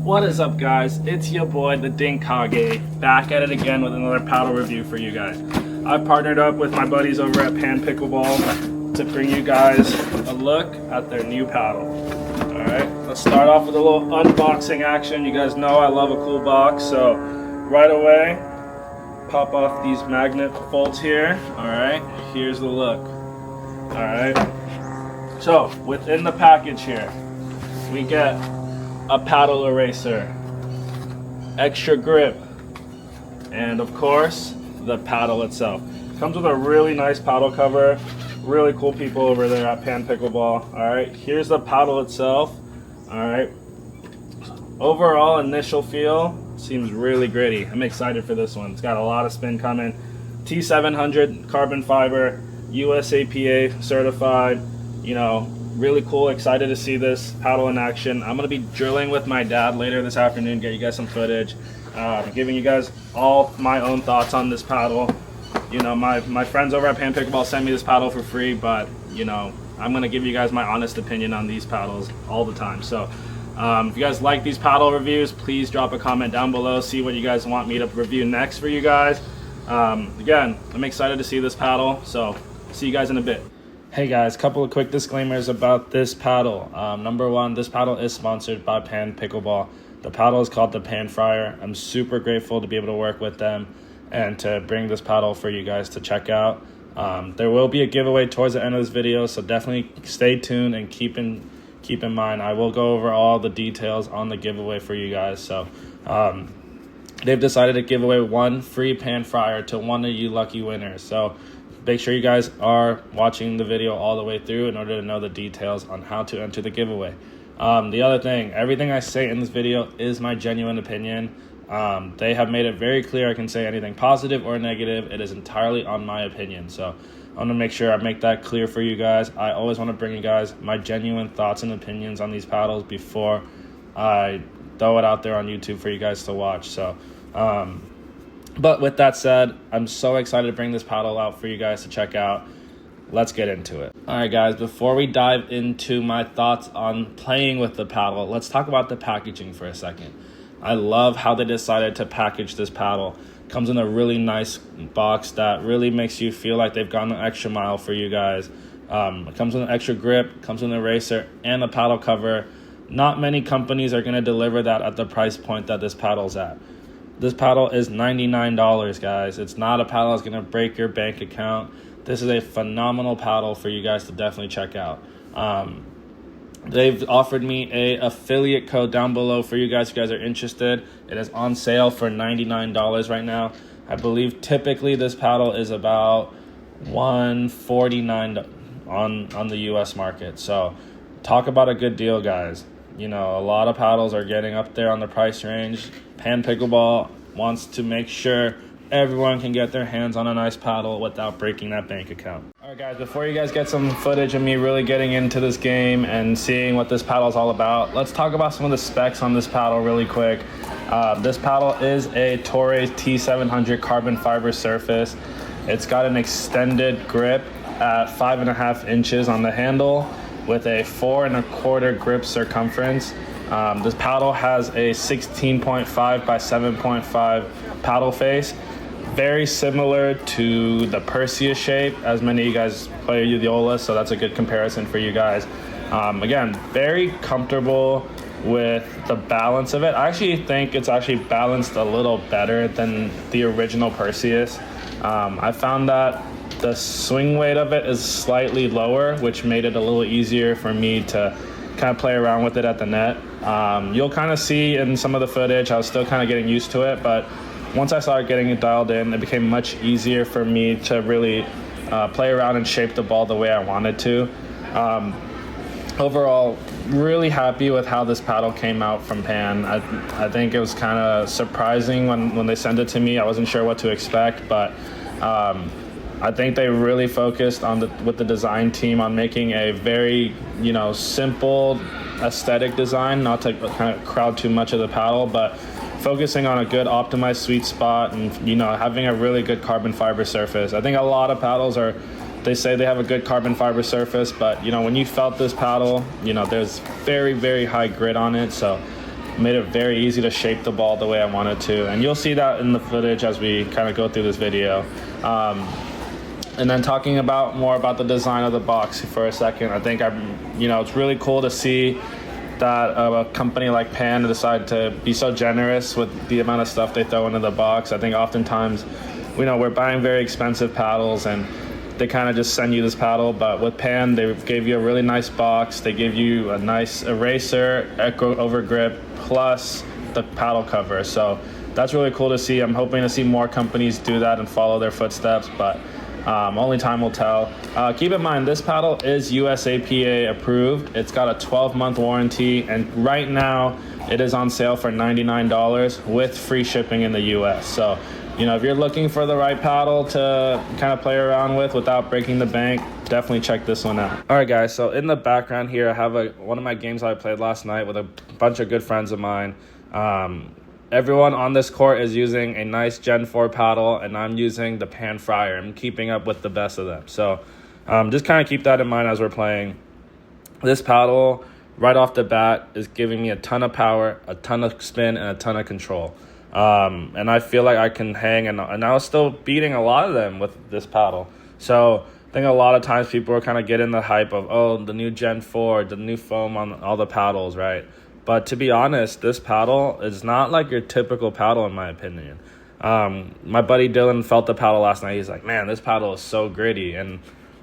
What is up, guys? It's your boy, the Dinkage, back at it again with another paddle review for you guys. I've partnered up with my buddies over at Pan Pickleball to bring you guys a look at their new paddle. Alright, let's start off with a little unboxing action. You guys know I love a cool box, so right away, pop off these magnet folds here. Alright, here's the look. Alright, so within the package here, we get a paddle eraser, extra grip, and of course the paddle itself. Comes with a really nice paddle cover. Really cool people over there at Pan Pickleball. Alright, here's the paddle itself. Alright, overall initial feel seems really gritty. I'm excited for this one. It's got a lot of spin coming. T700 carbon fiber, USAPA certified. You know, really cool. Excited to see this paddle in action. I'm going to be drilling with my dad later this afternoon, get you guys some footage, giving you guys all my own thoughts on this paddle. You know, my friends over at Pan Pickleball sent me this paddle for free, but you know, I'm going to give you guys my honest opinion on these paddles all the time. So if you guys like these paddle reviews, please drop a comment down below, see what you guys want me to review next for you guys. Again, I'm excited to see this paddle, so see you guys in a bit. Hey guys, couple of quick disclaimers about this paddle. Number one, this paddle is sponsored by Pan Pickleball. The paddle is called the Pan Fryer. I'm super grateful to be able to work with them and to bring this paddle for you guys to check out. There will be a giveaway towards the end of this video, so definitely stay tuned and keep in mind. I will go over all the details on the giveaway for you guys. So they've decided to give away one free Pan Fryer to one of you lucky winners. So make sure you guys are watching the video all the way through in order to know the details on how to enter the giveaway. The other thing, everything I say in this video is my genuine opinion. They have made it very clear I can say anything positive or negative. It is entirely on my opinion. So I want to make sure I make that clear for you guys. I always want to bring you guys my genuine thoughts and opinions on these paddles before I throw it out there on YouTube for you guys to watch. So, but with that said, I'm so excited to bring this paddle out for you guys to check out. Let's get into it. All right, guys, before we dive into my thoughts on playing with the paddle, let's talk about the packaging for a second. I love how they decided to package this paddle. Comes in a really nice box that really makes you feel like they've gone an extra mile for you guys. It comes with an extra grip, comes with an eraser, and a paddle cover. Not many companies are going to deliver that at the price point that this paddle's at. This paddle is $99, guys. It's not a paddle that's going to break your bank account. This is a phenomenal paddle for you guys to definitely check out. They've offered me a affiliate code down below for you guys if you guys are interested. It is on sale for $99 right now. I believe typically this paddle is about $149 on the US market. So talk about a good deal, guys. You know, a lot of paddles are getting up there on the price range. Pan Pickleball wants to make sure everyone can get their hands on a nice paddle without breaking that bank account. All right, guys, before you guys get some footage of me really getting into this game and seeing what this paddle is all about, let's talk about some of the specs on this paddle really quick. This paddle is a Torres T700 carbon fiber surface. It's got an extended grip at 5.5 inches on the handle with a 4 1/4 grip circumference. This paddle has a 16.5 by 7.5 paddle face. Very similar to the Perseus shape, as many of you guys play Udiola, so that's a good comparison for you guys. Again, very comfortable with the balance of it. I actually think it's actually balanced a little better than the original Perseus. I found that the swing weight of it is slightly lower, which made it a little easier for me to kind of play around with it at the net. You'll kind of see in some of the footage, I was still kind of getting used to it, but once I started getting it dialed in, it became much easier for me to really play around and shape the ball the way I wanted to. Overall, really happy with how this paddle came out from Pan. I think it was kind of surprising when they sent it to me. I wasn't sure what to expect, but I think they really focused on with the design team on making a very, you know, simple aesthetic design, not to kind of crowd too much of the paddle, but focusing on a good optimized sweet spot and, you know, having a really good carbon fiber surface. I think a lot of paddles they say they have a good carbon fiber surface, but, you know, when you felt this paddle, you know, there's very, very high grit on it. So made it very easy to shape the ball the way I wanted to. And you'll see that in the footage as we kind of go through this video. And then talking more about the design of the box for a second, I think it's really cool to see that a company like Pan decided to be so generous with the amount of stuff they throw into the box. I think oftentimes, we're buying very expensive paddles and they kind of just send you this paddle, but with Pan, they gave you a really nice box. They gave you a nice eraser, echo over grip, plus the paddle cover. So that's really cool to see. I'm hoping to see more companies do that and follow their footsteps, but only time will tell. Keep in mind, this paddle is USAPA approved. It's got a 12-month warranty, and right now it is on sale for $99 with free shipping in the US. So, if you're looking for the right paddle to kind of play around with without breaking the bank, definitely check this one out. All right, guys, so in the background here, I have one of my games I played last night with a bunch of good friends of mine. Everyone on this court is using a nice Gen 4 paddle, and I'm using the Pan Fryer. I'm keeping up with the best of them. So just kind of keep that in mind as we're playing. This paddle, right off the bat, is giving me a ton of power, a ton of spin, and a ton of control. And I feel like I can hang, and I was still beating a lot of them with this paddle. So I think a lot of times people are kind of getting the hype of, the new Gen 4, the new foam on all the paddles, right? But to be honest, this paddle is not like your typical paddle in my opinion. My buddy Dylan felt the paddle last night. He's like, man, this paddle is so gritty. And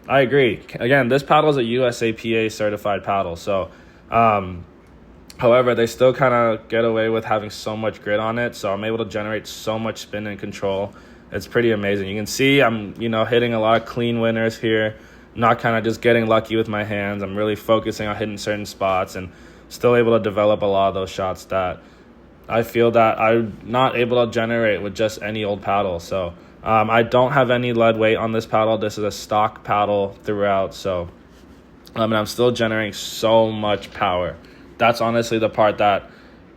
I agree. Again, this paddle is a USAPA certified paddle. So, however, they still kind of get away with having so much grit on it. So I'm able to generate so much spin and control. It's pretty amazing. You can see I'm, hitting a lot of clean winners here. Not kind of just getting lucky with my hands. I'm really focusing on hitting certain spots and still able to develop a lot of those shots that I feel that I'm not able to generate with just any old paddle. So I don't have any lead weight on this paddle. This is a stock paddle throughout. So and I'm still generating so much power. That's honestly the part that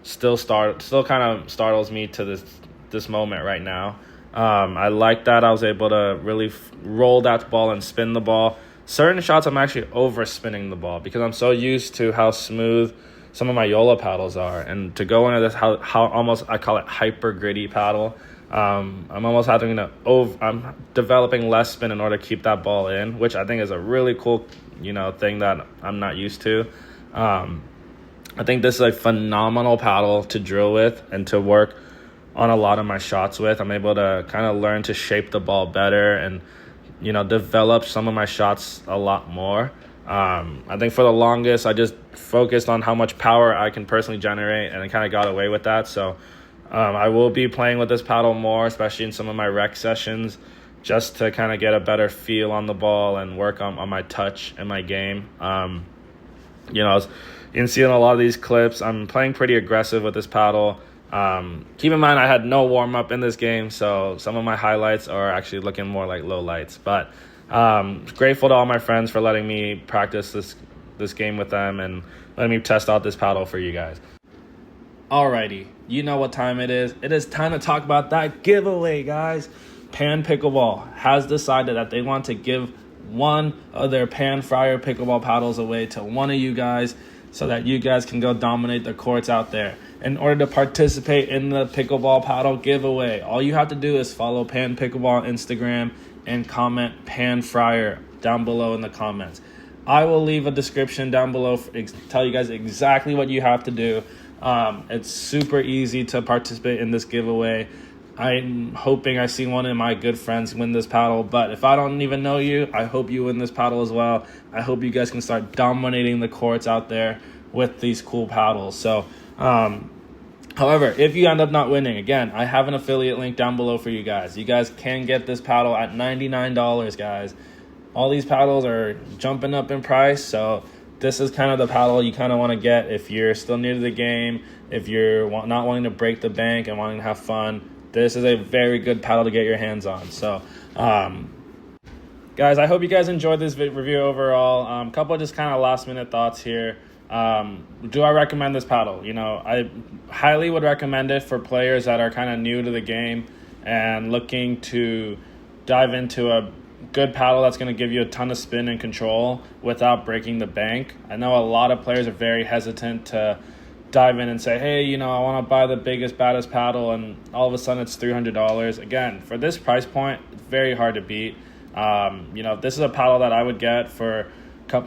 still kind of startles me to this moment right now. I like that I was able to really roll that ball and spin the ball. Certain shots I'm actually over spinning the ball because I'm so used to how smooth some of my Yola paddles are, and to go into this how almost I call it hyper gritty paddle. I'm almost having to I'm developing less spin in order to keep that ball in, which I think is a really cool thing that I'm not used to. I think this is a phenomenal paddle to drill with and to work on a lot of my shots with. I'm able to kind of learn to shape the ball better and develop some of my shots a lot more. I think for the longest I just focused on how much power I can personally generate, and I kind of got away with that. So I will be playing with this paddle more, especially in some of my rec sessions, just to kind of get a better feel on the ball and work on my touch and my game. You can see in a lot of these clips I'm playing pretty aggressive with this paddle. Keep in mind I had no warm-up in this game, so some of my highlights are actually looking more like low lights. But grateful to all my friends for letting me practice this game with them and letting me test out this paddle for you guys. Alrighty, you know what time it is. It is time to talk about that giveaway, guys. Pan Pickleball has decided that they want to give one of their Pan Fryer pickleball paddles away to one of you guys so that you guys can go dominate the courts out there. In order to participate in the pickleball paddle giveaway, all you have to do is follow Pan Pickleball on Instagram and comment Pan Fryer down below in the comments. I will leave a description down below tell you guys exactly what you have to do. It's super easy to participate in this giveaway. I'm hoping I see one of my good friends win this paddle, but if I don't even know you, I hope you win this paddle as well. I hope you guys can start dominating the courts out there with these cool paddles. So, however, if you end up not winning, again, I have an affiliate link down below for you guys. You guys can get this paddle at $99, guys. All these paddles are jumping up in price, so this is kind of the paddle you kind of want to get if you're still new to the game, if you're not wanting to break the bank and wanting to have fun. This is a very good paddle to get your hands on. So, guys, I hope you guys enjoyed this review overall. Couple of just kind of last minute thoughts here. Do I recommend this paddle? I highly would recommend it for players that are kind of new to the game and looking to dive into a good paddle that's going to give you a ton of spin and control without breaking the bank. I know a lot of players are very hesitant to dive in and say, hey, you know, I want to buy the biggest, baddest paddle, and all of a sudden it's $300. Again, for this price point, it's very hard to beat. You know, this is a paddle that I would get for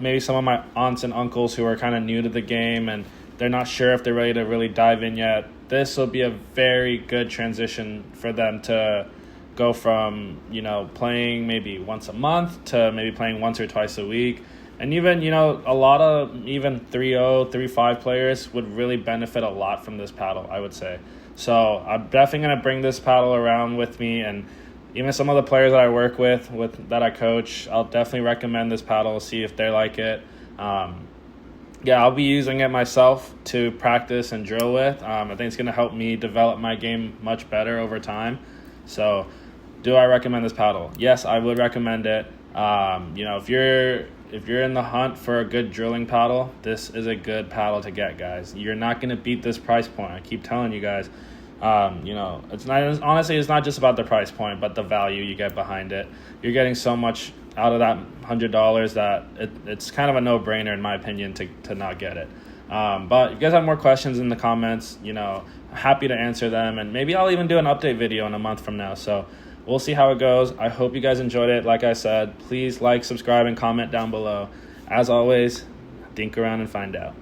maybe some of my aunts and uncles who are kind of new to the game and they're not sure if they're ready to really dive in yet. This will be a very good transition for them to go from, you know, playing maybe once a month to maybe playing once or twice a week. And even, you know, a lot of even 3-0, 3-5 players would really benefit a lot from this paddle, I would say. So I'm definitely going to bring this paddle around with me, and even some of the players that I work with that I coach, I'll definitely recommend this paddle, see if they like it. Yeah, I'll be using it myself to practice and drill with. I think it's going to help me develop my game much better over time. So do I recommend this paddle? Yes, I would recommend it. You know, if you're in the hunt for a good drilling paddle, this is a good paddle to get, guys. You're not going to beat this price point. I keep telling you guys. You know, it's not just about the price point, but the value you get behind it. You're getting so much out of that $100 that it's kind of a no-brainer, in my opinion, to not get it. But if you guys have more questions in the comments, you know, happy to answer them, and maybe I'll even do an update video in a month from now. So we'll see how it goes. I hope you guys enjoyed it. Like I said, please like, subscribe, and comment down below. As always, dink around and find out.